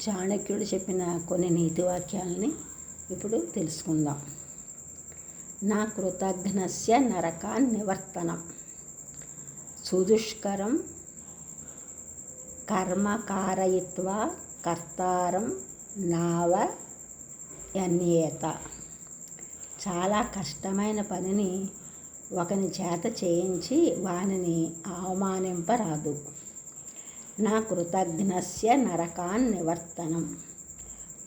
చాణక్యుడు చెప్పిన కొన్ని నీతి వాక్యాలని ఇప్పుడు తెలుసుకుందాం. నా కృతఘ్నస్య నరకాన్ నివర్తనం, సుదుష్కరం కర్మ కారయిత్వా కర్తారం నావయన్యేత. చాలా కష్టమైన పనిని ఒకని చేత చేయించి వానిని అవమానింపరాదు. నా కృతఘ్నస్య నరకాన్ నివర్తనం,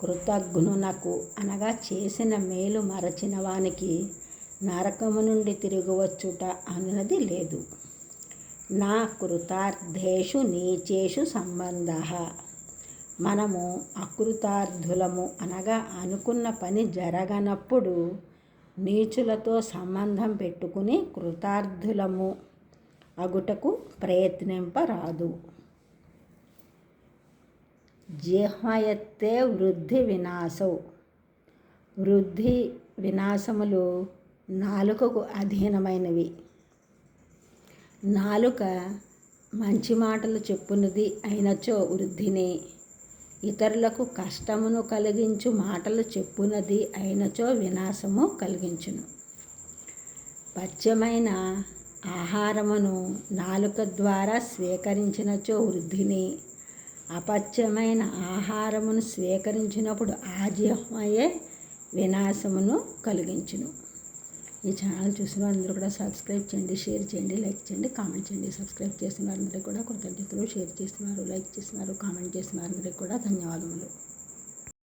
కృతఘ్నునకు అనగా చేసిన మేలు మరచిన వానికి నరకము నుండి తిరిగి వచ్చుట అన్నది లేదు. నా కృతార్థేషు నీచేషు సంబంధ, మనము అకృతార్థులము అనగా అనుకున్న పని జరగనప్పుడు నీచులతో సంబంధం పెట్టుకుని కృతార్థులము అగుటకు ప్రయత్నింపరాదు. జిహ్వయత్తే వృద్ధి వినాశౌ, వృద్ధి వినాశములు నాలుకకు అధీనమైనవి. నాలుక మంచి మాటలు చెప్పున్నది అయినచో వృద్ధిని, ఇతరులకు కష్టమును కలిగించు మాటలు చెప్పున్నది అయినచో వినాశము కలిగించును. పచ్యమైన ఆహారమును నాలుక ద్వారా స్వీకరించినచో వృద్ధిని, అపచ్యమైన ఆహారమును స్వీకరించినప్పుడు ఆ జిహ్వయే వినాశమును కలిగించును. ఈ ఛానల్ చూసిన వారందరూ కూడా సబ్స్క్రైబ్ చేయండి, షేర్ చేయండి, లైక్ చేయండి, కామెంట్ చేయండి. సబ్స్క్రైబ్ చేసిన వారందరికీ కూడా కృతజ్ఞతలు, షేర్ చేస్తున్నారు, లైక్ చేస్తున్నారు, కామెంట్ చేసిన వారందరికీ కూడా ధన్యవాదములు.